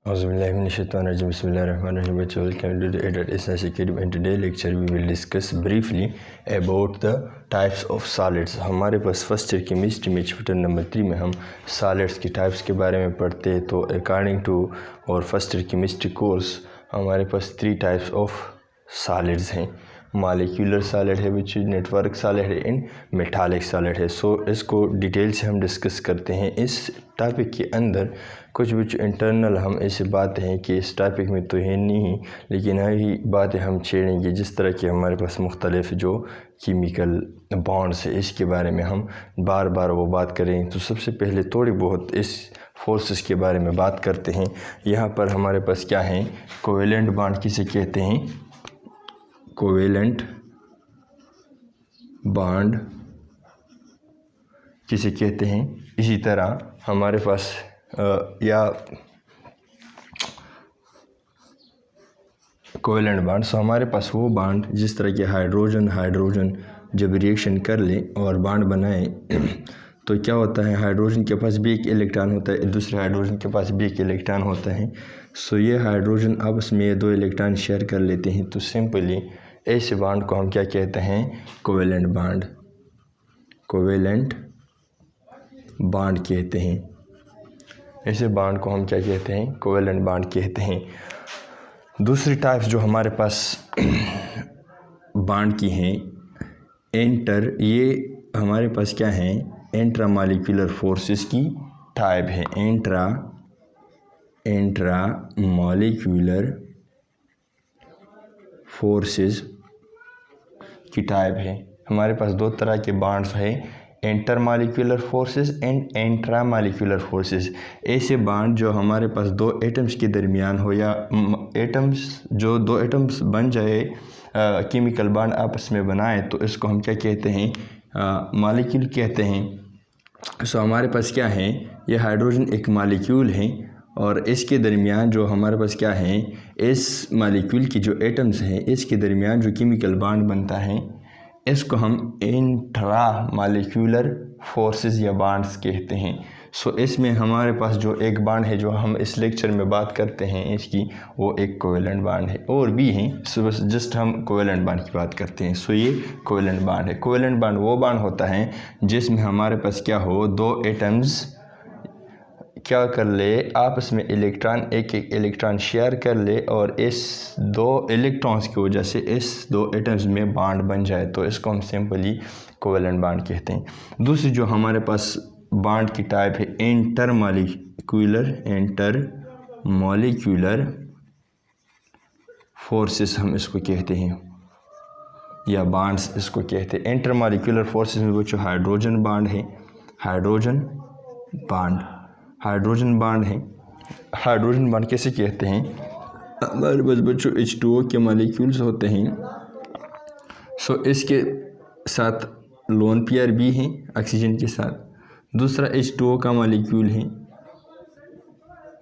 Bismillahirrahmanirrahim. Welcome to the Edit Essence Academy. In today's lecture, we will discuss briefly about the types of solids. हमारे पास first year chemistry में chapter number 3 में हम solids की types के बारे में पढ़ते हैं। तो अकॉर्डिंग टू और फर्स्ट ईयर केमिस्ट्री कोर्स हमारे पास 3 टाइप्स ऑफ सॉलिड्स हैं। मॉलिक्यूलर सॉलिड है, विच नेटवर्क सॉलिड है, एंड मेटालिक सॉलिड है। सो इसको डिटेल से हम डिस्कस करते हैं। इस टॉपिक के अंदर कुछ इंटरनल हम ऐसी बातें हैं कि इस टॉपिक में तो है नहीं, लेकिन यही बातें हम छेड़ेंगे, जिस तरह के हमारे पास मुख्तलिफ जो केमिकल बॉन्ड्स है इसके बारे में हम बार बार वो बात करेंगे। तो सबसे पहले थोड़ी बहुत इस फोर्सेस के बारे में बात करते हैं। यहाँ पर हमारे पास क्या है, कोवेलेंट बॉन्ड किसे कहते हैं, कोवेलेंट बॉन्ड किसे कहते हैं। इसी तरह हमारे पास या कोवेलेंट बॉन्ड, सो हमारे पास वो बॉन्ड जिस तरह के हाइड्रोजन जब रिएक्शन कर ले और बॉन्ड बनाए तो क्या होता है, हाइड्रोजन के पास भी एक इलेक्ट्रॉन होता है, दूसरे हाइड्रोजन के पास भी एक इलेक्ट्रॉन होता है। सो ये हाइड्रोजन आपस में 2 इलेक्ट्रॉन शेयर कर लेते हैं। तो सिंपली ऐसे बॉन्ड को हम क्या कहते हैं, कोवेलेंट बॉन्ड, कोवेलेंट बॉन्ड कहते हैं। ऐसे बॉन्ड को हम क्या कहते हैं, कोवेलेंट बॉन्ड कहते हैं। दूसरी टाइप्स जो हमारे पास बॉन्ड की हैं, ये हमारे पास क्या है, इंट्रा मॉलिक्यूलर फोर्सेस की टाइप है। इंट्रा मॉलिक्यूलर फोर्सेस की टाइप है। हमारे पास 2 तरह के बॉन्ड्स हैं, inter molecular forces and intra molecular forces. ऐसे बॉन्ड जो हमारे पास 2 एटम्स के दरमियान हो, या एटम्स जो 2 एटम्स बन जाए, केमिकल बॉन्ड आपस में बनाए, तो इसको हम क्या कहते हैं, मॉलिक्यूल कहते हैं। सो हमारे पास क्या है, ये हाइड्रोजन एक मॉलिक्यूल है और इसके दरमियान जो हमारे पास क्या है, इस मॉलिक्यूल की जो एटम्स हैं इसके दरमियान जो केमिकल बॉन्ड बनता है इसको हम इंट्रा मॉलिक्यूलर फोर्सेस या बॉन्ड्स कहते हैं। सो इसमें हमारे पास जो एक बॉन्ड है जो हम इस लेक्चर में बात करते हैं इसकी, वो एक कोवेलेंट बॉन्ड है। और भी हैं, सो बस जस्ट हम कोवेलेंट बॉन्ड की बात करते हैं। सो ये कोवेलेंट बॉन्ड है। कोवेलेंट बॉन्ड वो बॉन्ड होता है जिसमें हमारे पास क्या हो, 2 एटम्स क्या कर ले, आपस में इलेक्ट्रॉन एक इलेक्ट्रॉन शेयर कर ले और इस 2 इलेक्ट्रॉन्स की वजह से इस 2 एटम्स में बॉन्ड बन जाए, तो इसको हम सिंपली कोवेलेंट बॉन्ड कहते हैं। दूसरी जो हमारे पास बॉन्ड की टाइप है, इंटर मॉलिक्यूलर फोर्सेस हम इसको कहते हैं, या बॉन्ड्स इसको कहते हैं। इंटर मॉलिक्यूलर फोर्सेस में वो जो हाइड्रोजन बॉन्ड है, हाइड्रोजन बॉन्ड है। हाइड्रोजन बॉन्ड कैसे कहते हैं, हमारे पास बच्चों H2O के मॉलिक्यूल्स होते हैं। सो इसके साथ लोन पेयर भी हैं ऑक्सीजन के साथ, दूसरा H2O का मॉलिक्यूल है।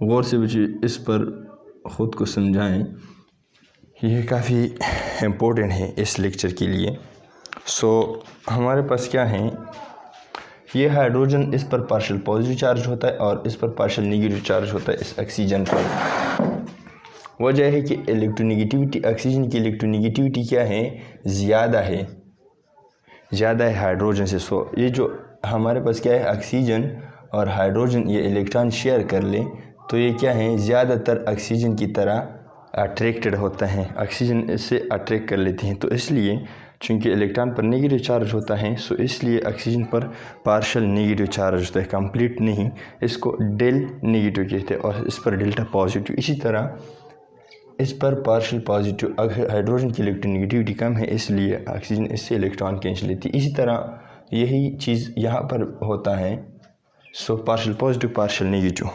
गौर से बच्चों इस पर ख़ुद को समझाएं, यह काफ़ी इम्पोर्टेंट है इस लेक्चर के लिए। सो हमारे पास क्या है, ये हाइड्रोजन इस पर पार्शियल पॉजिटिव चार्ज होता है और इस पर पार्शियल नेगेटिव चार्ज होता है इस ऑक्सीजन पर। वजह है कि इलेक्ट्रोनेगेटिविटी, ऑक्सीजन की इलेक्ट्रोनेगेटिविटी क्या है, ज़्यादा है हाइड्रोजन से। सो ये जो हमारे पास क्या है, ऑक्सीजन और हाइड्रोजन ये इलेक्ट्रॉन शेयर कर ले, तो ये क्या है, ज़्यादातर ऑक्सीजन की तरह अट्रैक्टेड होता है, ऑक्सीजन इससे अट्रैक्ट कर लेते हैं। तो इसलिए चूँकि इलेक्ट्रॉन पर नेगेटिव चार्ज होता है, सो इसलिए ऑक्सीजन पर पार्शियल नेगेटिव चार्ज होता है, कंप्लीट नहीं। इसको डेल नेगेटिव कहते हैं और इस पर डेल्टा पॉजिटिव। इसी तरह इस पर पार्शियल पॉजिटिव, हाइड्रोजन की इलेक्ट्रोनेगेटिविटी कम है इसलिए ऑक्सीजन इससे इलेक्ट्रॉन खींच लेती है। इसी तरह यही चीज़ यहाँ पर होता है। So partial positive, partial negative.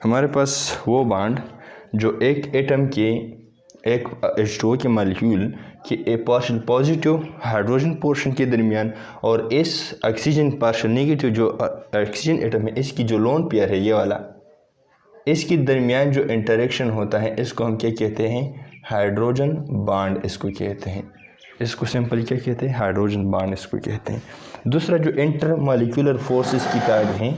हमारे पास वो बॉन्ड जो एक एटम के, एक H2O के मॉलिक्यूल के एक पार्शियल पॉजिटिव हाइड्रोजन पोर्शन के दरमियान और इस ऑक्सीजन पार्शियल नेगेटिव जो ऑक्सीजन एटम है इसकी जो लोन पेयर है ये वाला, इसके दरमियान जो इंटरेक्शन होता है इसको हम क्या कहते हैं, हाइड्रोजन बॉन्ड इसको कहते हैं। इसको सिंपल क्या कहते हैं, हाइड्रोजन बॉन्ड इसको कहते हैं। दूसरा जो इंटर मॉलिक्यूलर फोर्सेस की टाइप हैं,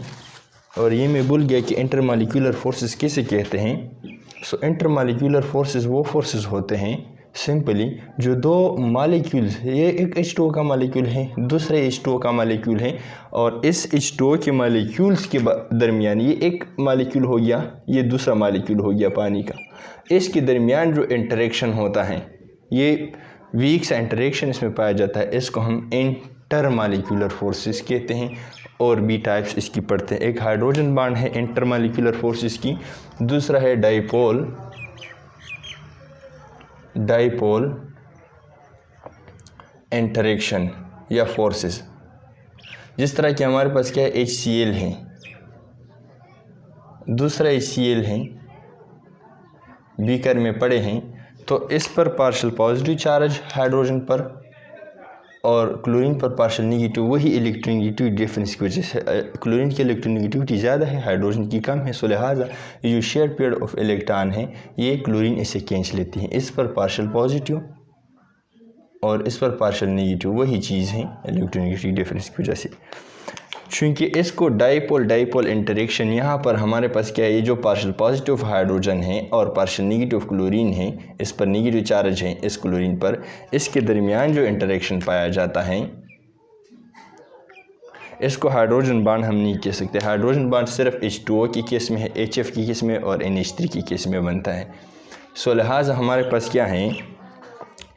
और ये मैं भूल गया कि इंटरमॉलिक्यूलर फोर्सेस किसे कहते हैं। सो इंटरमालिक्यूलर फोर्सेस वो फोर्सेस होते हैं सिंपली जो दो मालिक्यूल्स, ये एक H2O का मालिक्यूल है, दूसरा H2O का मालिक्यूल है, और इस H2O के मालिक्यूल्स के दरमियान ये एक मालिक्यूल हो गया, ये दूसरा मालिक्यूल हो गया पानी का, इसके दरमियान जो इंटरेक्शन होता है ये वीक सा इंटरेक्शन इसमें पाया जाता है, इसको हम इंटरमालिक्यूलर फोर्सेस कहते हैं। और भी टाइप्स इसकी पढ़ते हैं। एक हाइड्रोजन बॉन्ड है इंटरमालिक्यूलर फोर्सेस की, दूसरा है डाइपोल इंटरेक्शन या फोर्सेस। जिस तरह कि हमारे पास क्या है, HCl है, दूसरा HCl है, बीकर में पड़े हैं, तो इस पर पार्शियल पॉजिटिव चार्ज हाइड्रोजन पर और क्लोरीन पर पार्शियल नेगेटिव, वही इलेक्ट्रोनेगेटिव डिफरेंस की वजह से क्लोरीन की इलेक्ट्रोनेगेटिविटी ज़्यादा है, हाइड्रोजन की कम है, सो लिहाजा ये जो शेयर पेयर ऑफ इलेक्ट्रॉन है ये क्लोरीन इसे खींच लेती है, इस पर पार्शियल पॉजिटिव और इस पर पार्शियल नेगेटिव, वही चीज़ है इलेक्ट्रोनेगेटिव डिफरेंस की वजह से। चूँकि इसको डाइपोल इंटरेक्शन, यहाँ पर हमारे पास क्या है, ये जो पार्शियल पॉजिटिव हाइड्रोजन है और पार्शियल नेगेटिव क्लोरीन है, इस पर नेगेटिव चार्ज है इस क्लोरीन पर, इसके दरमियान जो इंटरेक्शन पाया जाता है इसको हाइड्रोजन बॉन्ड हम नहीं कह सकते। हाइड्रोजन बॉन्ड सिर्फ H2O की केस में है, HF की केस में और NH3 की केस में बनता है। सो लिहाजा हमारे पास क्या है,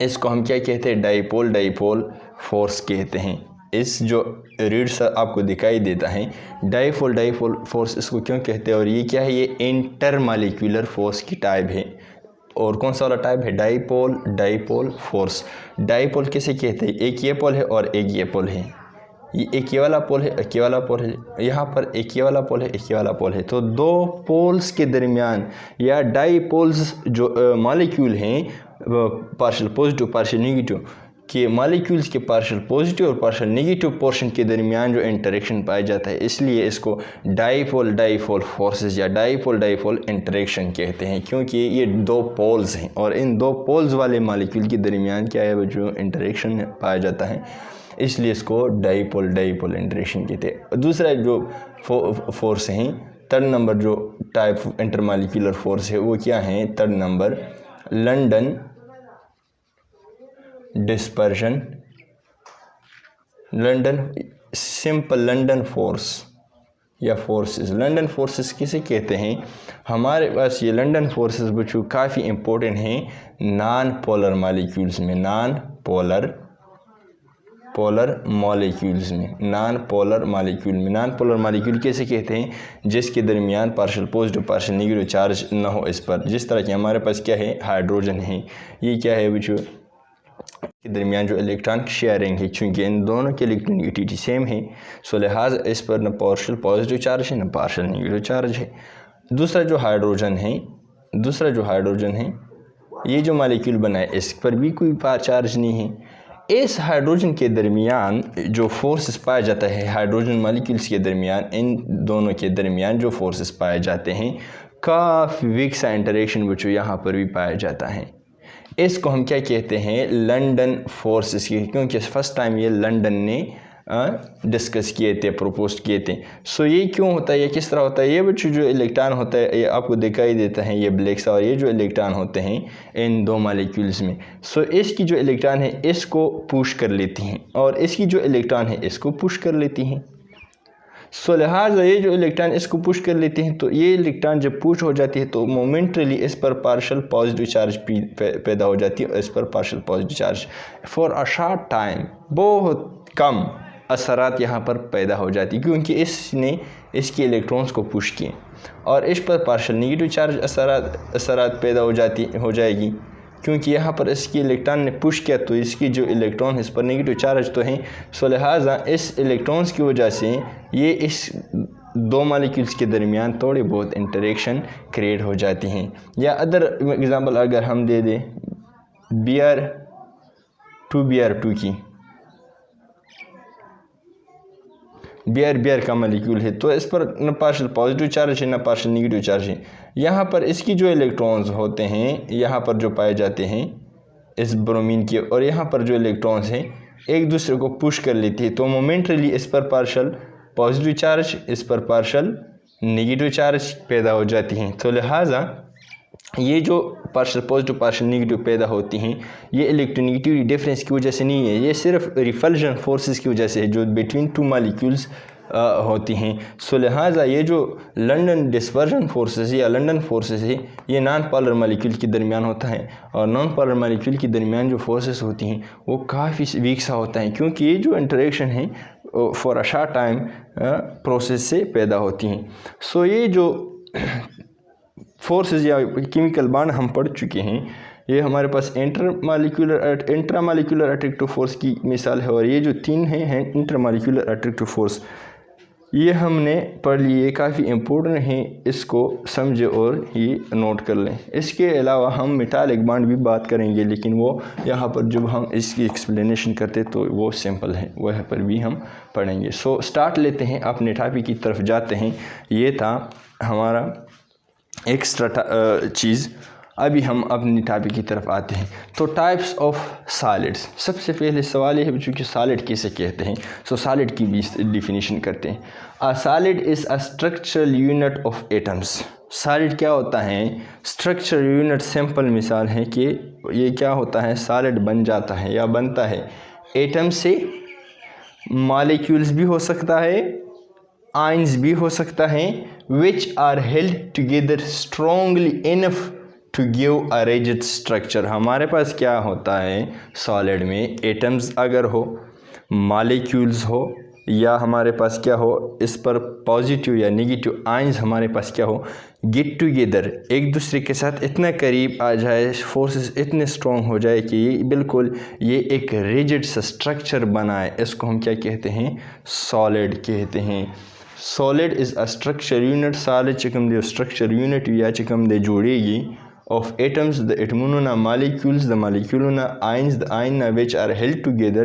इसको हम क्या कहते हैं, डाइपोल फोर्स कहते हैं। इस जो रीड्स आपको दिखाई देता है डाइपोल फोर्स, इसको क्यों कहते हैं, और ये क्या है, ये इंटरमालिक्यूलर फोर्स की टाइप है। और कौन सा वाला टाइप है, डाइपोल फोर्स। डाइपोल किसे कहते हैं, एक ये पोल है और एक ये पोल है, ये एक ये वाला पोल है, एक ये वाला पोल है, यहाँ पर एक ये वाला पोल है, एक ये वाला पोल है, तो दो पोल्स के दरमियान या डाइपोल्स जो मॉलिक्यूल हैं पार्शियल पॉजिटिव पार्शियल नेगेटिव कि मॉलिक्यूल्स के पार्शियल पॉजिटिव और पार्शियल नेगेटिव पोर्शन के दरमियान जो इंटरेक्शन पाया जाता है, इसलिए इसको डाइपोल फोर्सेस या डाइपोल इंटरेक्शन कहते हैं, क्योंकि ये दो पोल्स हैं और इन दो पोल्स वाले मॉलिक्यूल के दरमियान क्या है, जो इंटरेक्शन पाया जाता है, इसलिए इसको डाइपोल इंटरेक्शन कहते हैं। दूसरा जो फोर्स हैं, थर्ड नंबर जो टाइप इंटरमॉलिक्यूलर फोर्स है वो क्या है, third number London dispersion, London force या फोर्सेस। लंदन फोर्सेस किसे कहते हैं, हमारे पास ये लंदन फोर्सेस बच्चों काफ़ी इंपॉर्टेंट हैं नॉन पोलर मॉलिक्यूल्स में, नॉन पोलर मॉलिक्यूल कैसे कहते हैं, जिसके दरमियान partial positive partial negative charge ना हो इस पर। जिस तरह कि हमारे पास क्या है, हाइड्रोजन है, ये क्या है बच्चों, के दरमियान जो इलेक्ट्रॉन शेयरिंग है, चूँकि इन दोनों की इलेक्ट्रोनेगेटिविटी सेम है, सो लिहाजा इस पर न पार्शियल पॉजिटिव चार्ज है न पार्शियल नेगेटिव चार्ज है। दूसरा जो हाइड्रोजन है ये जो मॉलिक्यूल बना है इस पर भी कोई चार्ज नहीं है। इस हाइड्रोजन के दरमियान जो फोर्सेस पाया जाता है, हाइड्रोजन मॉलिक्यूल्स के दरमियान, इन दोनों के दरमियान जो फोर्सेस पाए जाते हैं, काफ़ी वीक सा इंटरेक्शन बच्चों यहाँ पर भी पाया जाता है। इसको हम क्या कहते हैं, लंदन फोर्सेस की, क्योंकि फर्स्ट टाइम ये लंदन ने डिस्कस किए थे, प्रपोज किए थे। सो ये क्यों होता है, ये किस तरह होता है, ये बच्चों जो इलेक्ट्रॉन होता है ये आपको दिखाई देता है, ये ब्लैक सा, और ये जो इलेक्ट्रॉन होते हैं इन दो मॉलिक्यूल्स में, सो इसकी जो इलेक्ट्रॉन है इसको पुश कर लेती हैं और इसकी जो इलेक्ट्रॉन है इसको पुश कर लेती हैं। सो लिहाजा ये जो इलेक्ट्रॉन इसको पुश कर लेते हैं, तो ये इलेक्ट्रॉन जब पुश हो जाती है तो मोमेंटली इस पर पार्शियल पॉजिटिव चार्ज पैदा हो जाती है और इस पर partial positive charge for a short time, बहुत कम असरात यहाँ पर पैदा हो जाती है, क्योंकि इसने इसके इलेक्ट्रॉन्स को पुश किए और इस पर पार्शियल नेगेटिव चार्ज असरात पैदा हो जाएगी, क्योंकि यहाँ पर इसकी इलेक्ट्रॉन ने पुश किया तो इसकी जो इलेक्ट्रॉन है इस पर नेगेटिव चार्ज तो हैं। सो लिहाजा इस इलेक्ट्रॉन्स की वजह से ये इस दो मॉलिक्यूल्स के दरमियान थोड़ी बहुत इंटरेक्शन क्रिएट हो जाती हैं। या अदर एग्जांपल अगर हम दे दें Br2 की, Br का मॉलिक्यूल है, तो इस पर न पार्शियल पॉजिटिव चार्ज है न पार्शियल नेगेटिव चार्ज है। यहाँ पर इसकी जो इलेक्ट्रॉन्स होते हैं यहाँ पर जो पाए जाते हैं इस ब्रोमीन के, और यहाँ पर जो इलेक्ट्रॉन्स हैं एक दूसरे को पुश कर लेती है, तो मोमेंटली इस पर पार्शियल पॉजिटिव चार्ज इस पर पार्शियल नेगेटिव चार्ज पैदा हो जाती हैं। तो लिहाजा ये जो पार्शियल पॉजिटिव पार्शियल नेगेटिव पैदा होती हैं ये इलेक्ट्रोनेगेटिविटी डिफरेंस की वजह से नहीं है, ये सिर्फ रिपल्जन फोर्सेस की वजह से है जो बिटवीन टू मालिक्यूल्स होती हैं। सो लिहाजा ये जो लंदन डिस्पर्जन फोर्सेस या लंदन फोर्सेस है ये नॉन पोलर मालिक्यूल के दरमियान होता है, और नॉन पोलर मालिक्यूल के दरमियान जो फोर्सेस होती हैं वो काफ़ी वीक सा होता है, क्योंकि ये जो इंटरेक्शन है for a short time process से पैदा होती हैं। सो ये जो फोर्सेस या केमिकल बॉन्ड हम पढ़ चुके हैं, ये हमारे पास इंट्रा मालिक्यूलर अट्रैक्टिव फोर्स की मिसाल है, और ये जो तीन हैं इंटर मालिक्यूलर अट्रैक्टिव फोर्स, ये हमने पढ़ लिए, काफ़ी इम्पोर्टेंट है, इसको समझे और ये नोट कर लें। इसके अलावा हम मेटालिक बॉन्ड भी बात करेंगे, लेकिन वो यहाँ पर जब हम इसकी एक्सप्लेनेशन करते तो वो सिंपल है, वह पर भी हम पढ़ेंगे। सो स्टार्ट लेते हैं, अपने टॉपिक की तरफ जाते हैं। ये था हमारा एक्स्ट्रा चीज़। अभी हम अपनी टॉपिक की तरफ आते हैं। तो टाइप्स ऑफ सॉलिड्स, सबसे पहले सवाल ये है चूँकि सॉलिड किसे कहते हैं। सो सॉलिड की भी डिफिनीशन करते हैं। A solid is a structural unit of atoms. Solid क्या होता है? Structural unit. सिंपल मिसाल है कि ये क्या होता है, सॉलिड बन जाता है या बनता है एटम से। मॉलिक्यूल्स भी हो सकता है, आयंस भी हो सकता है, which are held together strongly enough to give a rigid structure. हमारे पास क्या होता है सॉलिड में, एटम्स अगर हो, मॉलिक्यूल्स हो, या हमारे पास क्या हो, इस पर पॉजिटिव या नेगेटिव आयंस हमारे पास क्या हो, गेट टुगेदर, एक दूसरे के साथ इतना करीब आ जाए, फोर्सेस इतने स्ट्रॉन्ग हो जाए कि ये बिल्कुल ये एक रिजिड सा स्ट्रक्चर बनाए। इसको हम क्या कहते हैं? सॉलिड कहते हैं। Solid is a structure unit. Solid चिकम दे स्ट्रक्चर यूनिट या चिकम दे जोड़ेगी of atoms, the atomuna molecules, the moleculuna ions, the ion which are held together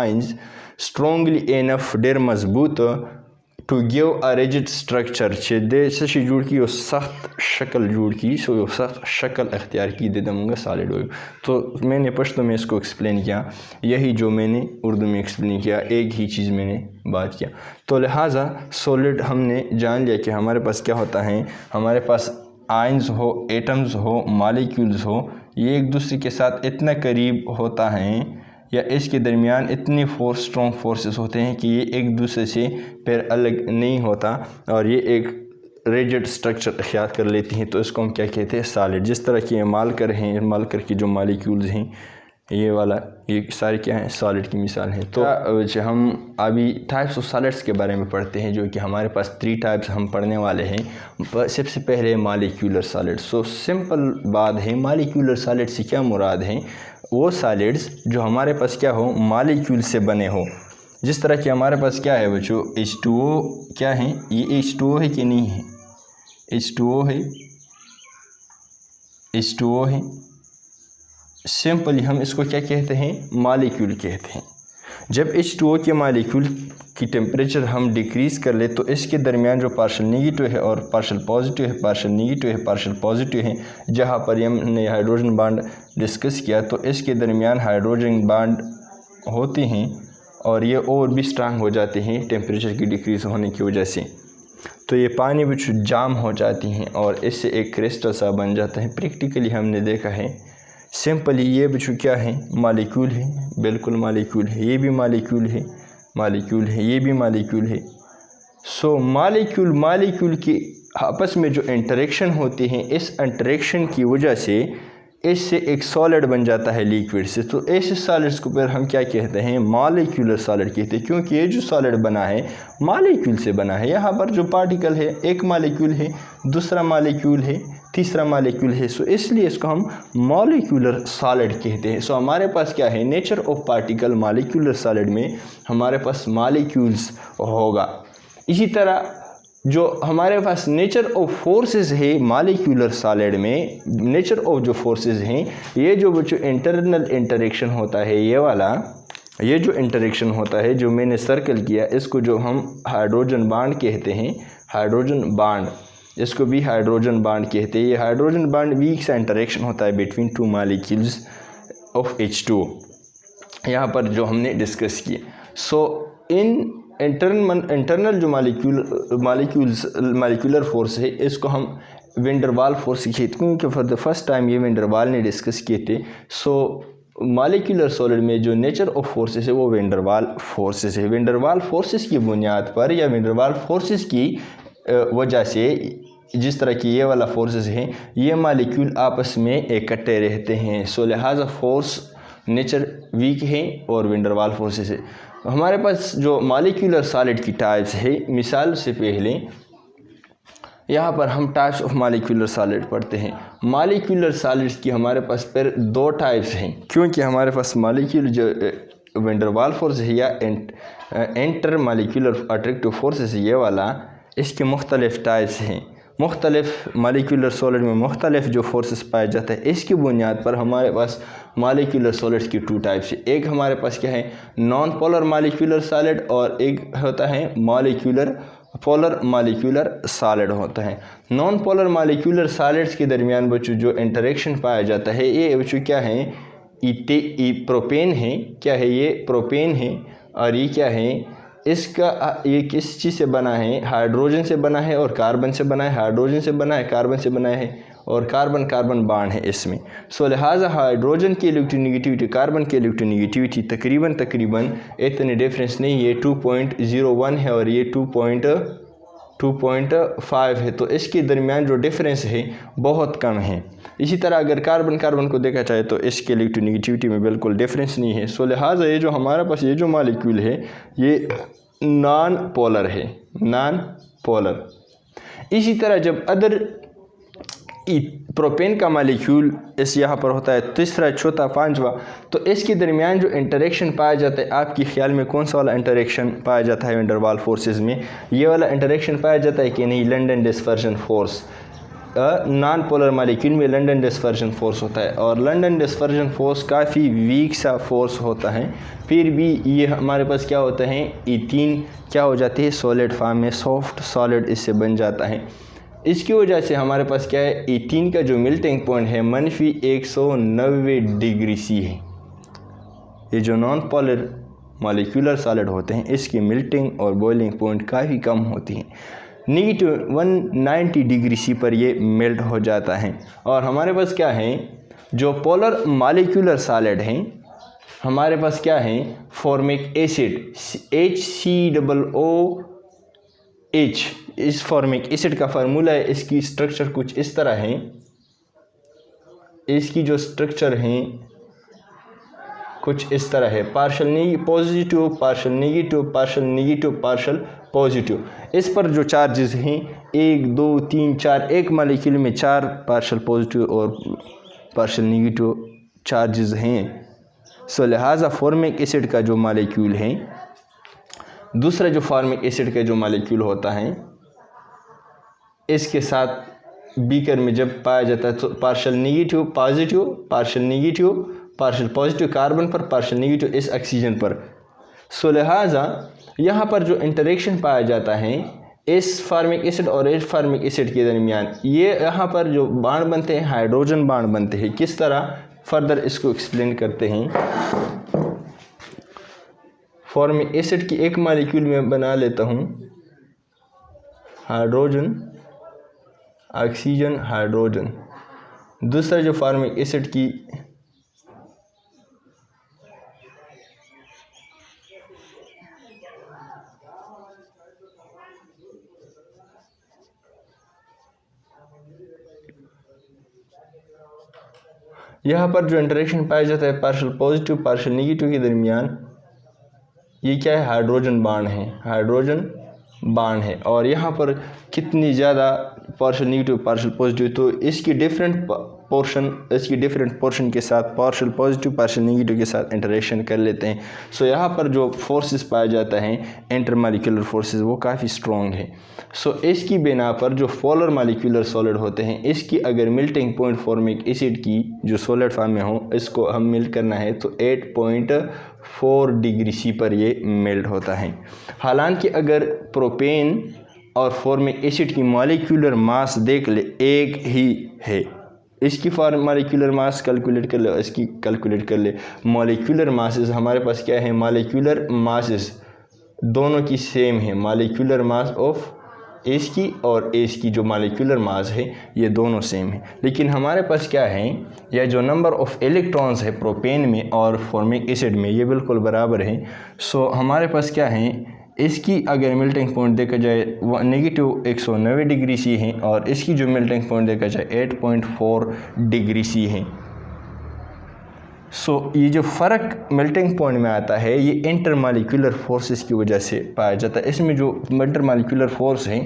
ions strongly enough der मजबूत to give a rigid structure चे दे सशी जोड़ की और सख्त शक्ल जोड़ की, सो यो सख्त शक्ल अख्तियार की दे दमूँगा सॉलिड हो। तो मैंने पश्तो में इसको एक्सप्लेन किया, यही जो मैंने उर्दू में एक्सप्लेन किया, एक ही चीज़ मैंने बात किया। तो लिहाजा सॉलिड हमने जान लिया कि हमारे पास क्या होता है, हमारे पास आयंस हो, एटम्स हो, मॉलिक्यूल्स हो, ये एक दूसरे के साथ इतना करीब होता है या इसके दरमियान इतनी स्ट्रॉन्ग फोर्सेस होते हैं कि ये एक दूसरे से फिर अलग नहीं होता और ये एक रिजिड स्ट्रक्चर अख्तियार कर लेती हैं। तो इसको हम क्या कहते हैं? सॉलिड। जिस तरह के मालकर हैं, मालकर की जो मॉलिक्यूल्स हैं, ये वाला, ये सारे क्या हैं? सॉलिड की मिसाल हैं। तो हम अभी टाइप्स ऑफ सॉलिड्स के बारे में पढ़ते हैं, जो कि हमारे पास 3 टाइप्स हम पढ़ने वाले हैं। सबसे पहले मॉलिक्यूलर सॉलिड। सो सिंपल बात है, मॉलिक्यूलर सॉलिड से क्या मुराद है? वो सॉलिड्स जो हमारे पास क्या हो, मॉलिक्यूल से बने हो। जिस तरह कि हमारे पास क्या है बच्चों, H2O क्या है? ये H2O है कि नहीं है? H2O है, H2O है। सिंपली हम इसको क्या कहते हैं? मॉलिक्यूल कहते हैं। जब H2O के मॉलिक्यूल की टेम्परेचर हम डिक्रीज़ कर ले तो इसके दरमियान जो पार्शियल नेगेटिव है और पार्शियल पॉजिटिव है, पार्शियल नेगेटिव है, पार्शियल पॉजिटिव है, जहाँ पर हमने हाइड्रोजन बॉन्ड डिस्कस किया, तो इसके दरमियान हाइड्रोजन बॉन्ड होते हैं और ये और भी स्ट्रांग हो जाते हैं टेम्परेचर की डिक्रीज़ होने की वजह से। तो ये पानी में जाम हो जाती हैं और इससे एक क्रिस्टल सा बन जाता है। प्रैक्टिकली हमने देखा है। सिंपली ये बच्चों क्या है? मॉलिक्यूल है, बिल्कुल मॉलिक्यूल है। ये भी मॉलिक्यूल है, मॉलिक्यूल है, ये भी मॉलिक्यूल है। सो मॉलिक्यूल के आपस में जो इंटरेक्शन होती हैं, इस इंटरेक्शन की वजह से इससे एक सॉलिड बन जाता है लिक्विड से। तो ऐसे सॉलिड्स को फिर हम क्या कहते हैं? मॉलिक्यूलर सॉलिड कहते हैं, क्योंकि ये जो सॉलिड बना है मॉलिक्यूल से बना है। यहाँ पर जो पार्टिकल है, एक मॉलिक्यूल है, दूसरा मॉलिक्यूल है, तीसरा मॉलिक्यूल है। सो इसलिए इसको हम मॉलिक्यूलर सॉलिड कहते हैं। सो हमारे पास क्या है? Nature of particle molecular solid में हमारे पास मॉलिक्यूल्स होगा। इसी तरह जो हमारे पास नेचर ऑफ फोर्सेस है मॉलिक्यूलर सॉलिड में, नेचर ऑफ जो फोर्सेस हैं, ये जो इंटरनल इंटरेक्शन होता है, ये वाला, ये जो इंटरेक्शन होता है जो मैंने सर्कल किया, इसको जो हम हाइड्रोजन बॉन्ड कहते हैं, हाइड्रोजन बॉन्ड, इसको भी हाइड्रोजन बॉन्ड कहते हैं। ये हाइड्रोजन बॉन्ड वीक सा इंटरेक्शन होता है बिटवीन 2 मॉलिक्यूल्स ऑफ H2O, यहाँ पर जो हमने डिस्कस किए। सो इन इंटरनल जो मालिक्यूलर फोर्स है इसको हम वैन डर वाल फोर्स कहते हैं, क्योंकि फॉर द फर्स्ट टाइम ये वैन डर वाल ने डिस्कस किए थे। सो मालिक्यूलर सॉलिड में जो नेचर ऑफ फोर्सेस है वो वैन डर वाल फोर्सेस है। वैन डर वाल फोर्सेस की बुनियाद पर या वैन डर वाल फोर्सेस की वजह से जिस तरह की ये वाला फोर्सेस हैं ये मालिक्यूल आपस में इकट्ठे रहते हैं। सो लिहाजा फोर्स नेचर वीक है और वैन डर वाल फोर्सेस है। हमारे पास जो मालिक्यूलर सॉलिड की टाइप्स है, मिसाल से पहले यहाँ पर हम टाइप्स ऑफ मालिक्यूलर सॉलिड पढ़ते हैं। मालिक्यूलर सॉलिड्स की हमारे पास फिर दो टाइप्स हैं, क्योंकि हमारे पास मालिक्यूल जो वैन डर वाल फोर्स है या इंटर मालिक्यूलर अट्रैक्टिव फोर्सेस है ये वाला, इसके मुख्तलिफ टाइप्स हैं। मुख्तलिफ मालिक्यूलर सॉलिड में मुख्तलिफ जो फोर्सेस पाए जाते हैं, इसकी बुनियाद पर हमारे पास मालिक्यूलर सॉलिड्स की टू टाइप्स है। एक हमारे पास क्या है, नॉन पोलर मालिक्यूलर सॉलिड, और एक होता है पोलर मालिक्यूलर सॉलिड होता है। नॉन पोलर मालिक्यूलर सॉलिड्स के दरमियान बच्चों जो इंटरेक्शन पाया जाता है ये बच्चों क्या है, प्रोपेन है। क्या है ये, प्रोपेन है। और ये क्या है, इसका ये किस चीज़ से बना है, हाइड्रोजन से बना है और कार्बन से बना है, हाइड्रोजन से बना है, कार्बन से बना है, और कार्बन कार्बन बॉन्ड है इसमें। सो लिहाजा हाइड्रोजन की इलेक्ट्रोनेगेटिविटी कार्बन की इलेक्ट्रोनेगेटिविटी तकरीबन इतने डिफरेंस नहीं है, 2.01 है और ये 2.5 है। तो इसके दरमियान जो डिफरेंस है बहुत कम है। इसी तरह अगर कार्बन कार्बन को देखा जाए तो इसके इलेक्ट्रोनेगेटिविटी में बिल्कुल डिफरेंस नहीं है। सो लिहाजा ये जो हमारे पास ये जो मालिक्यूल है ये नॉन पोलर है, नॉन पोलर। इसी तरह जब अदर प्रोपेन का मालिक्यूल इस यहाँ पर होता है, तीसरा, चौथा, पांचवा, तो इसके दरमियान जो इंटरेक्शन पाया जाता है, आपके ख्याल में कौन सा वाला इंटरेक्शन पाया जाता है वैन डर वाल फोर्सेस में? ये वाला इंटरेक्शन पाया जाता है कि नहीं, London dispersion force. Non polar molecule में लंदन डिस्पर्जन फोर्स होता है और लंदन डिस्पर्जन फोर्स काफ़ी वीक सा फोर्स होता है। फिर भी ये हमारे पास क्या होता है, इथीन क्या हो जाती है, सॉलिड फॉर्म में, सॉफ्ट सॉलिड इससे बन जाता है। इसकी वजह से हमारे पास क्या है, इथीन का जो मेल्टिंग पॉइंट है -190 डिग्री सी है। ये जो नॉन पोलर मॉलिक्यूलर सॉलिड होते हैं इसकी मेल्टिंग और बॉइलिंग पॉइंट काफ़ी कम होती है, -190 डिग्री सी पर ये मेल्ट हो जाता है। और हमारे पास क्या है, जो पोलर मॉलिक्यूलर सॉलिड हैं हमारे पास क्या है, फॉर्मिक एसिड HCOOH। इस फॉर्मिक एसिड का फार्मूला है, इसकी स्ट्रक्चर कुछ इस तरह है। इसकी जो स्ट्रक्चर है कुछ इस तरह है, partial positive, partial negative, partial negative, partial positive. इस पर जो चार्जेस हैं 1 2 3 4, एक मालिक्यूल में 4 पार्शल पॉजिटिव और पार्शल नेगेटिव चार्जेस हैं। सो लिहाजा फॉर्मिक एसिड का जो मालिक्यूल है, दूसरा जो फॉर्मिक एसिड का जो मालिक्यूल होता है इसके साथ बीकर में जब पाया जाता है तो partial negative positive, partial negative, partial positive carbon पर, पार्शल नेगेटिव इस ऑक्सीजन पर। सो लिहाजा यहाँ पर जो इंटरेक्शन पाया जाता है इस फार्मिक एसिड और इस फार्मिक एसिड के दरमियान, ये यहाँ पर जो बांड बनते हैं हाइड्रोजन बांड बनते हैं। किस तरह, फर्दर इसको एक्सप्लेन करते हैं। फॉर्मिक एसिड की एक मालिक्यूल में बना लेता हूँ हाइड्रोजन, ऑक्सीजन, हाइड्रोजन। दूसरा जो फॉर्मिक एसिड की यहाँ पर जो इंटरेक्शन पाया जाता है पार्शल पॉजिटिव पार्शल नेगेटिव के दरमियान, ये क्या है, हाइड्रोजन बांड है, हाइड्रोजन बांड है। और यहाँ पर कितनी ज़्यादा पार्शल नेगेटिव पार्शल पॉजिटिव, तो इसकी डिफरेंट पोर्शन के साथ पार्शल पॉजिटिव पार्शल नेगेटिव के साथ इंटरेक्शन कर लेते हैं। सो यहाँ पर जो फोर्सेस पाया जाता है इंटरमॉलिक्यूलर फोर्सेस वो काफ़ी स्ट्रॉन्ग है। सो इसकी बिना पर जो पोलर मॉलिक्यूलर सॉलिड होते हैं इसकी अगर मेल्टिंग पॉइंट फॉर्मिक एसिड की जो सॉलिड फॉर्म में हो इसको हम मेल्ट करना है तो 8.4 डिग्री सी पर ये मेल्ट होता है। हालांकि अगर प्रोपेन और फॉर्मिक एसिड की मॉलिक्यूलर मास देख ले एक ही है, इसकी मॉलिक्यूलर मास कैलकुलेट कर ले, इसकी कैलकुलेट कर ले। मॉलिक्यूलर मासेस हमारे पास क्या है, मॉलिक्यूलर मासेस दोनों की सेम है, मालिक्यूलर मास ऑफ एस की और एस की जो मालिक्यूलर मास है ये दोनों सेम है। लेकिन हमारे पास क्या है, या जो नंबर ऑफ इलेक्ट्रॉन्स है प्रोपेन में और फॉर्मिक एसिड में ये बिल्कुल बराबर है। सो हमारे पास क्या है, इसकी अगर मेल्टिंग पॉइंट देखा जाए वो नेगेटिव 190 डिग्री सी है और इसकी जो मेल्टिंग पॉइंट देखा जाए 8.4 डिग्री सी है। ये जो फ़र्क मेल्टिंग पॉइंट में आता है ये इंटरमालिक्यूलर फोर्सेस की वजह से पाया जाता है। इसमें जो इंटरमालिक्यूलर फोर्स है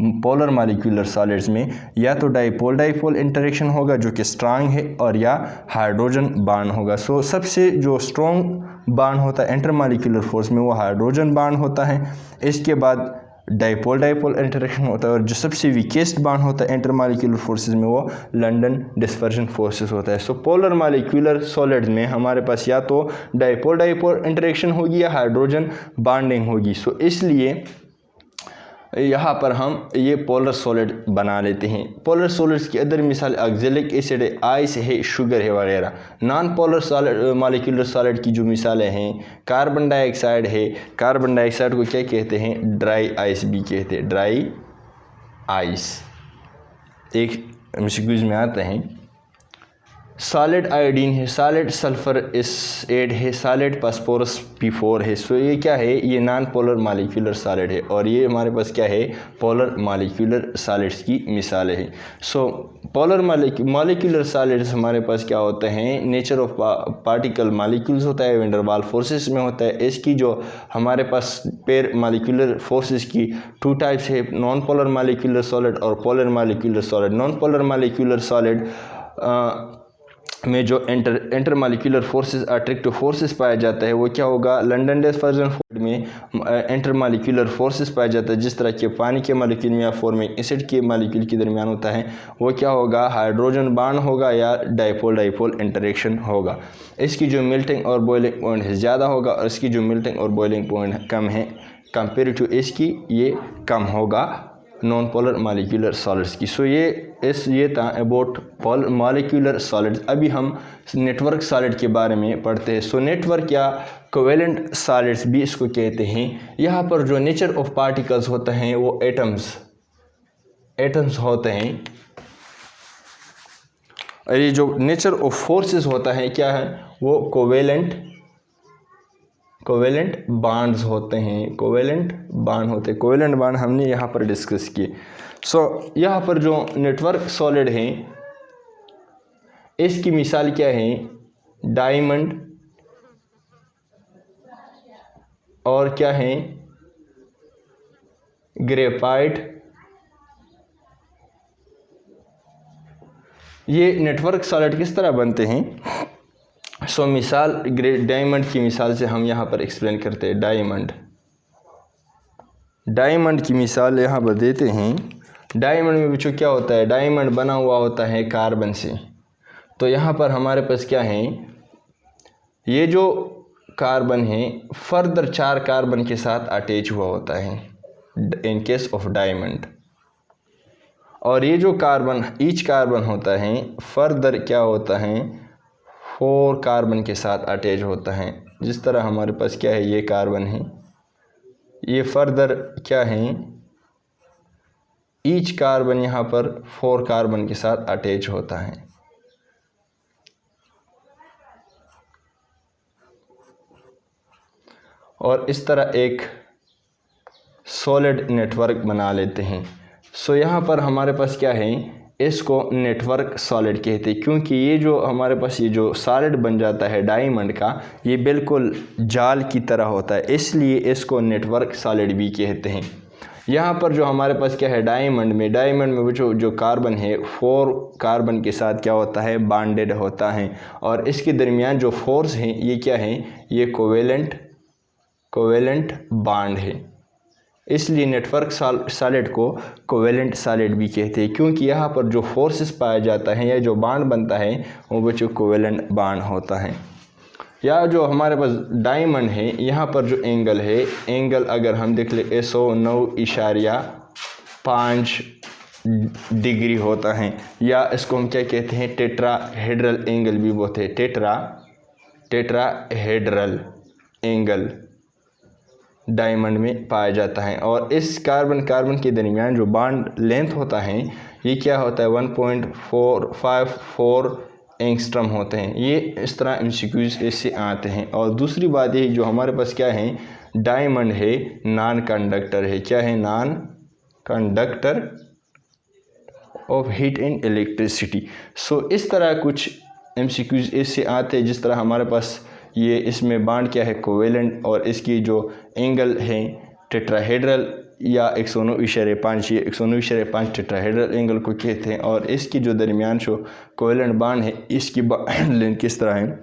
पोलर मालिक्यूलर सॉलिड्स में, या तो डाइपोल डाइपोल इंटरेक्शन होगा जो कि स्ट्रांग है, और या हाइड्रोजन बांड होगा। सबसे जो स्ट्रॉन्ग बांड होता है इंटरमालिक्यूलर फोर्स में वो हाइड्रोजन बांड होता है। इसके बाद डाइपोल डाइपोल इंटरेक्शन होता है, और जो सबसे वीकेस्ट बांड होता है इंटरमालिक्यूलर फोर्सेस में वो लंदन डिस्पर्जन फोर्सेस होता है। पोलर मालिक्यूलर सॉलिड्स में हमारे पास या तो डाइपोल डाइपोल इंटरेक्शन होगी या हाइड्रोजन बाइंडिंग होगी। इसलिए यहाँ पर हम ये पोलर सॉलिड बना लेते हैं। पोलर सॉलिड्स की अदर मिसाल ऑक्जेलिक एसिड है, आइस है, शुगर है वगैरह। Non polar solid molecular solid की जो मिसालें हैं कार्बन डाइऑक्साइड है, कार्बन डाइऑक्साइड को क्या कहते हैं, ड्राई आइस भी कहते हैं, ड्राई आइस। एक मिसयूज में आते हैं सॉलिड आयोडीन है, सॉलिड सल्फर एड है, सॉलिड फास्फोरस P4 है। ये क्या है, ये नॉन पोलर मालिक्यूलर सॉलिड है, और ये हमारे पास क्या है, पोलर मालिक्यूलर सॉलिड्स की मिसालें हैं। पोलर मालिक्यूलर सॉलिड्स हमारे पास क्या होते हैं, नेचर ऑफ पार्टिकल मालिक्यूल्स होता है, वैन डर वाल्स फोर्सेस में होता है। इसकी जो हमारे पास पेयर मालिक्यूलर फोर्सेस की 2 टाइप्स है, नॉन पोलर मालिक्यूलर सॉलिड और polar molecular solid. Non polar molecular solid में जो inter molecular forces attractive forces पाया जाता है वो क्या होगा, लंदन डिस्पर्जन फोर्स में इंटर मालिक्यूलर फोर्सेस पाया जाता है, जिस तरह के पानी के मालिक्यूल में या फॉर्मिक एसिड के मालिक्यूल के दरमियान होता है वो क्या होगा, हाइड्रोजन बांड होगा या डाइपोल डाइपोल इंटरेक्शन होगा। इसकी जो मेल्टिंग और बॉइलिंग पॉइंट है ज़्यादा होगा, और इसकी जो मेल्टिंग और बॉइलिंग पॉइंट कम है कंपेयर टू इसकी, ये कम होगा नॉन पोलर मालिक्यूलर सॉलिड्स की। ये था अबाउट पोलर मालिक्यूलर सॉलिड्स। अभी हम नेटवर्क सॉलिड के बारे में पढ़ते हैं। नेटवर्क या कोवेलेंट सॉलिड्स भी इसको कहते हैं। यहाँ पर जो नेचर ऑफ पार्टिकल्स होते हैं वो एटम्स होते हैं, और ये जो नेचर ऑफ फोर्सेस होता है क्या है, वो कोवेलेंट बांड्स होते हैं, कोवेलेंट बांड हमने यहाँ पर डिस्कस किए। यहाँ पर जो नेटवर्क सॉलिड है इसकी मिसाल क्या है, डायमंड और क्या है, ग्रेफाइट। ये नेटवर्क सॉलिड किस तरह बनते हैं, मिसाल डायमंड की मिसाल से हम यहाँ पर एक्सप्लेन करते हैं। डायमंड की मिसाल यहाँ पर देते हैं। डायमंड में बच्चों क्या होता है, डायमंड बना हुआ होता है कार्बन से। तो यहाँ पर हमारे पास क्या है, ये जो कार्बन है फर्दर 4 कार्बन के साथ अटैच हुआ होता है इन केस ऑफ डायमंड, और ये जो कार्बन ईच कार्बन होता है फर्दर क्या होता है, 4 कार्बन के साथ अटैच होता है। जिस तरह हमारे पास क्या है, ये कार्बन है, ये फर्दर क्या है, ईच कार्बन यहाँ पर 4 कार्बन के साथ अटैच होता है। और इस तरह एक सॉलिड नेटवर्क बना लेते हैं। यहाँ पर हमारे पास क्या है, इसको नेटवर्क सॉलिड कहते हैं, क्योंकि ये जो हमारे पास ये जो सॉलिड बन जाता है डायमंड का, ये बिल्कुल जाल की तरह होता है, इसलिए इसको नेटवर्क सॉलिड भी कहते हैं। यहाँ पर जो हमारे पास क्या है, डायमंड में जो कार्बन है 4 कार्बन के साथ क्या होता है, बॉन्डेड होता है, और इसके दरमियान जो फोर्स है ये क्या है, ये कोवेलेंट बॉन्ड है। इसलिए नेटवर्क सॉलिड को कोवेलेंट सॉलिड भी कहते हैं, क्योंकि यहाँ पर जो फोर्सेस पाया जाता है या जो बॉन्ड बनता है वो बच्चों कोवेलेंट बॉन्ड होता है। या जो हमारे पास डायमंड है, यहाँ पर जो एंगल है, एंगल अगर हम देख ले 109.5 डिग्री होता है, या इसको हम क्या कहते हैं, टेट्राहेड्रल एंगल भी बोलते हैं, टेट्राहेड्रल एंगल डायमंड में पाया जाता है। और इस कार्बन कार्बन के दरमियान जो बॉन्ड लेंथ होता है ये क्या होता है 1.454 एंगस्ट्रम होते हैं। ये इस तरह एमसीक्यूज इससे आते हैं। और दूसरी बात ये जो हमारे पास क्या है डायमंड है नॉन कंडक्टर है। क्या है non conductor of heat and electricity. So इस तरह कुछ एमसीक्यूज इससे आते हैं। जिस तरह हमारे पास ये इसमें बॉन्ड क्या है कोवेलेंट और इसकी जो एंगल है टेट्राहेड्रल या 109.5 ये 109.5 टेट्राहेड्रल एंगल को कहते हैं। और इसकी जो दरमियान जो कोवेलेंट बॉन्ड है इसकी लेंथ किस तरह है।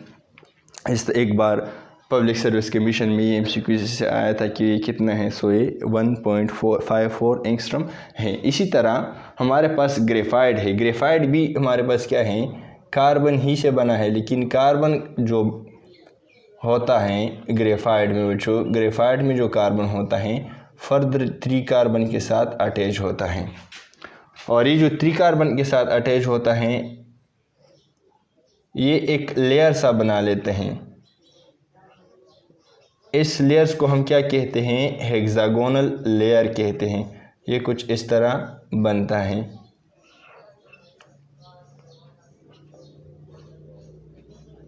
इस एक बार पब्लिक सर्विस कमीशन में ये एमसीक्यू से आया था कि ये कितना है। सो ये 1.454 एंगस्ट्रम है। इसी तरह हमारे पास ग्रेफाइट है। ग्रेफाइट भी हमारे पास क्या है कार्बन ही से बना है, लेकिन कार्बन जो होता है ग्रेफाइट में जो कार्बन होता है फर्दर 3 कार्बन के साथ अटैच होता है। और ये जो 3 कार्बन के साथ अटैच होता है ये एक लेयर सा बना लेते हैं। इस लेयर्स को हम क्या कहते हैं हेक्सागोनल लेयर कहते हैं। ये कुछ इस तरह बनता है।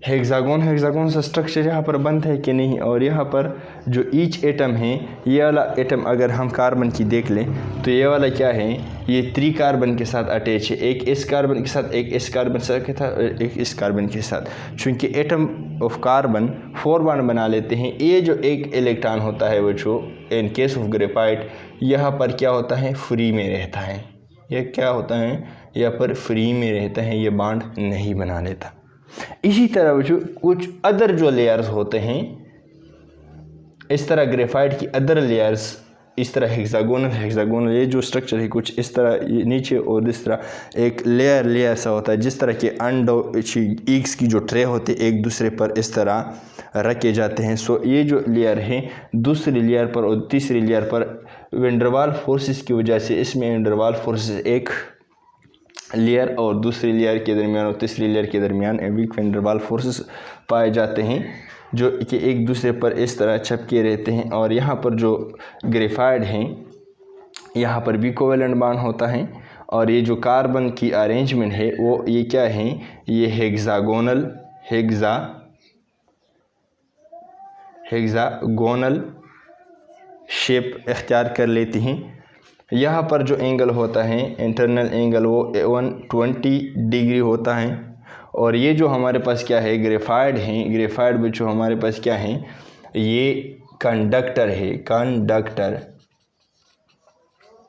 हेक्सागोन सा स्ट्रक्चर यहाँ पर बनता है कि नहीं। और यहाँ पर जो ईच एटम है ये वाला एटम अगर हम कार्बन की देख लें तो ये वाला क्या है ये 3 कार्बन के साथ अटैच है। एक इस कार्बन के साथ, एक इस कार्बन के साथ, एक इस कार्बन के साथ। चूँकि एटम ऑफ कार्बन 4 बॉन्ड बना लेते हैं। ये जो एक इलेक्ट्रॉन होता है वो जो इन केस ऑफ ग्रेफाइट यहाँ पर क्या होता है फ्री में रहता है। ये क्या होता है यहाँ पर फ्री में रहता है, ये बॉन्ड नहीं बना लेता। इसी तरह जो कुछ अदर जो लेयर्स होते हैं इस तरह ग्रेफाइट की अदर लेयर्स इस तरह हेक्सागोनल ये जो स्ट्रक्चर है कुछ इस तरह नीचे और इस तरह एक लेयर सा होता है। जिस तरह के ईग्स की जो ट्रे होते हैं एक दूसरे पर इस तरह रखे जाते हैं। सो ये जो लेयर है दूसरी लेयर पर और तीसरी लेयर पर वेंडरवाल फोर्सेस की वजह से इसमें वेंडरवाल फोर्सेस एक लेयर और दूसरी लेयर के दरमियान और तीसरी लेयर के दरमियान वीक वेंडरवाल फोर्सेस पाए जाते हैं जो कि एक दूसरे पर इस तरह चिपके रहते हैं। और यहाँ पर जो ग्रेफाइट हैं यहाँ पर भी कोवेलेंट बॉन्ड होता है। और ये जो कार्बन की अरेंजमेंट है वो ये क्या है ये हेक्सागोनल शेप इख्तियार कर लेती हैं। यहाँ पर जो एंगल होता है इंटरनल एंगल वो 120 डिग्री होता है। और ये जो हमारे पास क्या है ग्रेफाइट में जो हमारे पास क्या है ये कंडक्टर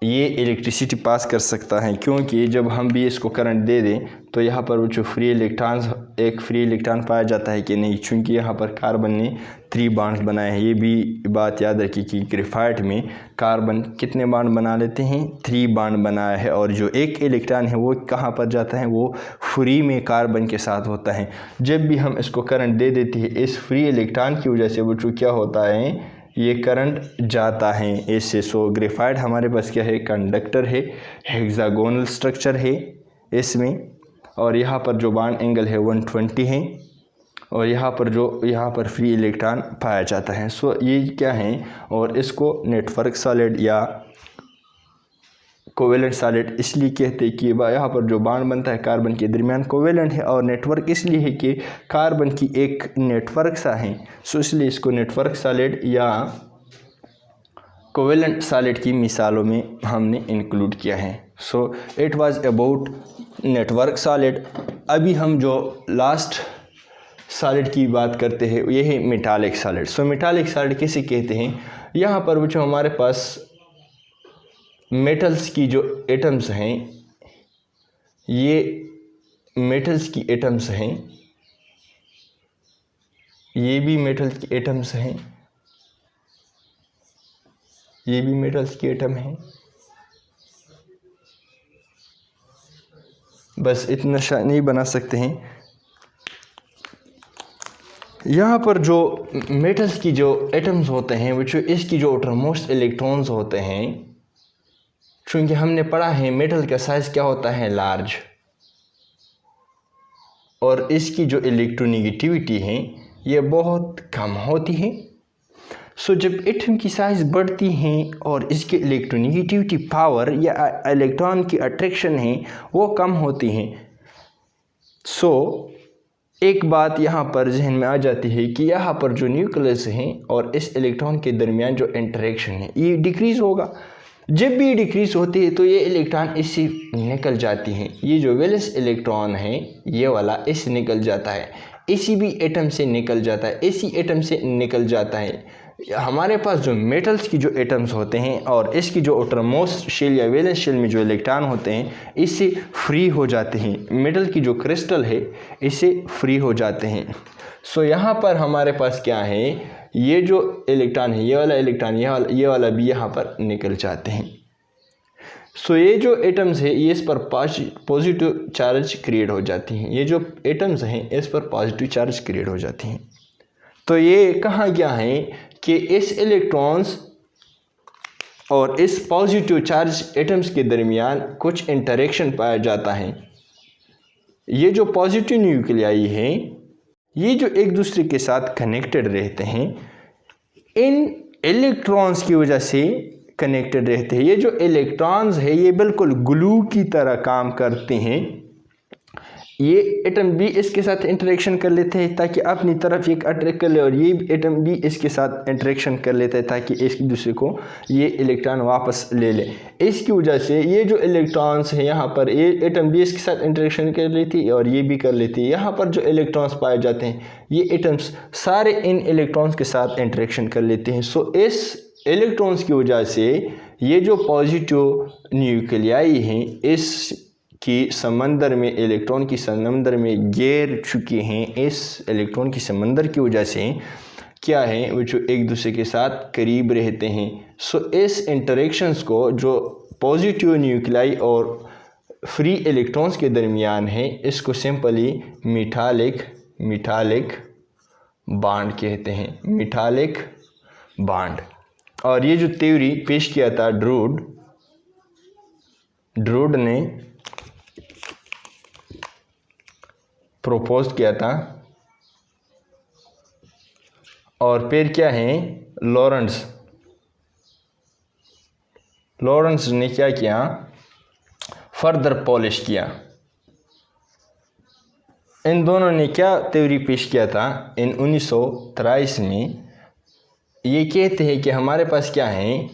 ये इलेक्ट्रिसिटी पास कर सकता है। क्योंकि जब हम भी इसको करंट दे दें तो यहाँ पर वो जो फ्री इलेक्ट्रॉन पाया जाता है कि नहीं। चूँकि यहाँ पर कार्बन ने 3 बॉन्ड्स बनाए हैं। ये भी बात याद रखिए कि ग्रेफाइट में कार्बन कितने बॉन्ड बना लेते हैं 3 बॉन्ड बनाया है। और जो एक इलेक्ट्रॉन है वो कहाँ पर जाता है वो फ्री में कार्बन के साथ होता है। जब भी हम इसको करंट दे देते हैं इस फ्री इलेक्ट्रॉन की वजह से वो जो क्या होता है ये करंट जाता है इससे। सो ग्रेफाइट हमारे पास क्या है कंडक्टर है, हेक्सागोनल स्ट्रक्चर है इसमें। और यहाँ पर जो बॉन्ड एंगल है 120 है। और यहाँ पर फ्री इलेक्ट्रॉन पाया जाता है। सो ये क्या है और इसको नेटवर्क सॉलिड या कोवेलेंट सॉलिड इसलिए कहते हैं कि यहाँ पर जो बॉन्ड बनता है कार्बन के दरमियान कोवेलेंट है। और नेटवर्क इसलिए है कि कार्बन की एक नेटवर्क सा है। सो इसलिए इसको नेटवर्क सॉलिड या कोवेलेंट सॉलिड की मिसालों में हमने इंक्लूड किया है। So it was about network solid. अभी हम जो लास्ट सॉलिड की बात करते हैं ये है मेटालिक सॉलिड। सो मेटालिक सॉलिड किसे कहते हैं। यहाँ पर जो हमारे पास मेटल्स की जो एटम्स हैं ये मेटल्स की एटम्स हैं, ये भी मेटल्स की एटम्स हैं, ये भी मेटल्स की एटम हैं। बस इतना नहीं बना सकते हैं। यहाँ पर जो मेटल्स की जो एटम्स होते हैं वो जो इसकी जो आउटरमोस्ट इलेक्ट्रॉन्स होते हैं चूँकि हमने पढ़ा है मेटल का साइज़ क्या होता है लार्ज। और इसकी जो इलेक्ट्रोनेगेटिविटी है ये बहुत कम होती है। सो जब एटम की साइज़ बढ़ती हैं और इसके इलेक्ट्रोनेगेटिविटी पावर या इलेक्ट्रॉन की अट्रैक्शन है वो कम होती हैं। सो एक बात यहाँ पर जहन में आ जाती है कि यहाँ पर जो न्यूक्लियस हैं और इस इलेक्ट्रॉन के दरमियान जो इंटरेक्शन है ये डिक्रीज़ होगा। जब भी डिक्रीज़ होती है तो ये इलेक्ट्रॉन इससे निकल जाती हैं। ये जो वैलेंस इलेक्ट्रॉन है ये वाला इससे निकल जाता है, इसी भी एटम से निकल जाता है, इसी एटम से निकल जाता है। हमारे पास जो मेटल्स की जो एटम्स होते हैं और इसकी जो आउटरमोस्ट शेल या वैलेंस शेल में जो इलेक्ट्रॉन होते हैं इससे फ्री हो जाते हैं। मेटल की जो क्रिस्टल है इससे फ्री हो जाते हैं। सो यहाँ पर हमारे पास क्या है, ये जो इलेक्ट्रॉन है ये वाला इलेक्ट्रॉन ये वाला भी यहाँ पर निकल जाते हैं। सो ये जो एटम्स है ये इस पर पॉजिटिव चार्ज क्रिएट हो जाती हैं। ये जो एटम्स हैं इस पर पॉजिटिव चार्ज क्रिएट हो जाती हैं। तो ये कहा गया है कि इस इलेक्ट्रॉन्स और इस पॉजिटिव चार्ज एटम्स के दरमियान कुछ इंटरेक्शन पाया जाता है। ये जो पॉजिटिव न्यूक्लियाई हैं ये जो एक दूसरे के साथ कनेक्टेड रहते हैं, इन इलेक्ट्रॉन्स की वजह से कनेक्टेड रहते हैं। ये जो इलेक्ट्रॉन्स है ये बिल्कुल ग्लू की तरह काम करते हैं। ये एटम भी इसके साथ इंटरेक्शन कर लेते हैं ताकि अपनी तरफ एक अट्रैक्ट कर ले और ये एटम भी इसके साथ इंटरेक्शन कर लेते हैं ताकि एक दूसरे को ये इलेक्ट्रॉन वापस ले ले। इसकी वजह से ये जो इलेक्ट्रॉन्स हैं यहाँ पर ये एटम भी इसके साथ इंटरेक्शन कर लेती है और ये भी कर लेती है। यहाँ पर जो इलेक्ट्रॉन्स पाए जाते हैं ये एटम्स सारे इन इलेक्ट्रॉन्स के साथ इंटरेक्शन कर लेते हैं। सो इस इलेक्ट्रॉन्स की वजह से ये जो पॉजिटिव न्यूक्लियाई हैं इस कि समंदर में इलेक्ट्रॉन की समंदर में गिर चुके हैं। इस इलेक्ट्रॉन की समंदर की वजह से क्या है वो जो एक दूसरे के साथ करीब रहते हैं। सो इस इंटरेक्शंस को जो पॉजिटिव न्यूक्लियाई और फ्री इलेक्ट्रॉन्स के दरमियान है इसको सिंपली मिटालिक बॉन्ड कहते हैं, मिटालिक बॉन्ड। और ये जो थ्योरी पेश किया था ड्रूड ने प्रोपोज किया था और फिर क्या है लॉरेंस ने क्या किया, फर्दर पॉलिश किया। इन दोनों ने क्या थ्योरी पेश किया था इन 1923 में। ये कहते हैं कि हमारे पास क्या है,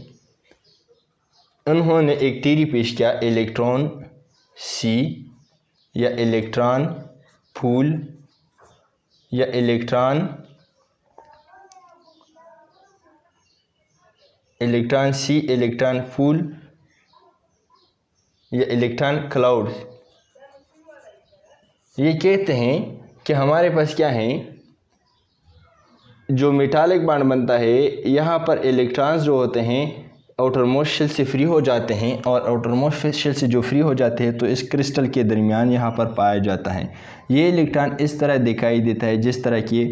उन्होंने एक थ्योरी पेश किया इलेक्ट्रॉन सी या इलेक्ट्रॉन पूल या इलेक्ट्रॉन सी, इलेक्ट्रॉन पूल या इलेक्ट्रॉन क्लाउड। ये कहते हैं कि हमारे पास क्या है, जो मेटालिक बॉन्ड बनता है यहाँ पर इलेक्ट्रॉन्स जो होते हैं आउटरमोस्ट शेल से फ्री हो जाते हैं और आउटरमोस्ट शेल से जो फ्री हो जाते हैं तो इस क्रिस्टल के दरमियान यहाँ पर पाया जाता है। ये इलेक्ट्रॉन इस तरह दिखाई देता है जिस तरह के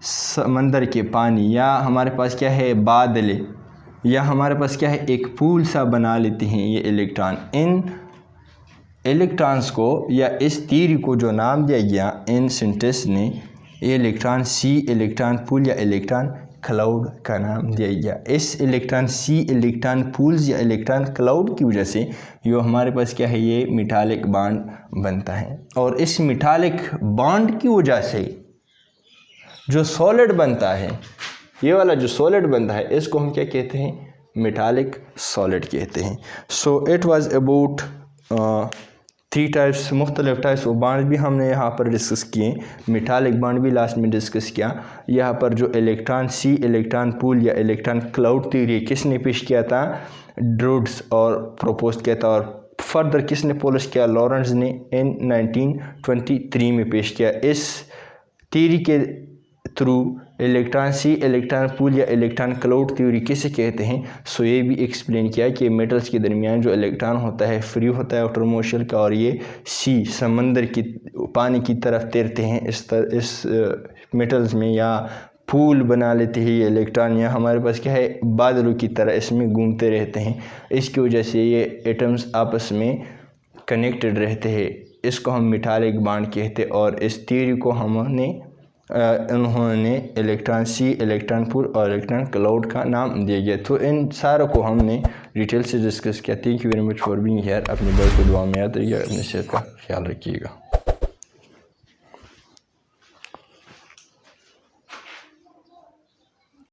समंदर के पानी या हमारे पास क्या है बादल या हमारे पास क्या है एक पूल सा बना लेते हैं ये इलेक्ट्रॉन। इन इलेक्ट्रॉन्स को या इस थ्योरी को जो नाम दिया गया इन साइंटिस्ट ने ये इलेक्ट्रॉन सी, इलेक्ट्रॉन पूल या इलेक्ट्रॉन क्लाउड का नाम दिया गया। इस इलेक्ट्रॉन सी, इलेक्ट्रॉन पूल्स या इलेक्ट्रॉन क्लाउड की वजह से जो हमारे पास क्या है ये मेटालिक बॉन्ड बनता है। और इस मेटालिक बॉन्ड की वजह से जो सॉलिड बनता है, ये वाला जो सॉलिड बनता है इसको हम क्या कहते हैं, मेटालिक सॉलिड कहते हैं। So it was about 3 types, मुख्तलिफ टाइप्स ऑफ बॉन्ड भी हमने यहाँ पर डिस्कस किए। मेटालिक बॉन्ड भी लास्ट में डिस्कस किया। यहाँ पर जो इलेक्ट्रॉन सी, इलेक्ट्रॉन पूल या इलेक्ट्रॉन क्लाउड थ्योरी किसने पेश किया था, ड्रूड्स और प्रपोज किया था और फर्दर किसने पॉलिश किया, लॉरेंस ने इन 1923 में पेश किया। इस थ्योरी के थ्रू इलेक्ट्रॉन सी, इलेक्ट्रॉन पूल या इलेक्ट्रॉन क्लाउड थ्योरी किसे कहते हैं। सो ये भी एक्सप्लेन किया कि मेटल्स के दरमियान जो इलेक्ट्रॉन होता है फ्री होता है आउटरमोस्ट शेल का और ये सी समंदर की पानी की तरफ तैरते हैं इस मेटल्स में या पूल बना लेते हैं ये इलेक्ट्रॉन या हमारे पास क्या है बादलों की तरह इसमें घूमते रहते हैं। इसकी वजह से ये एटम्स आपस में कनेक्टेड रहते हैं। इसको हम मेटालिक बॉन्ड कहते हैं और इस थ्योरी को हमने उन्होंने इलेक्ट्रॉन सी, इलेक्ट्रॉन पूल और इलेक्ट्रॉन क्लाउड का नाम दिया गया। तो इन सारों को हमने डिटेल से डिस्कस किया। Thank you very much for being here. अपनी बात को दुआ में याद रखिएगा, अपनी सेहत का ख्याल रखिएगा।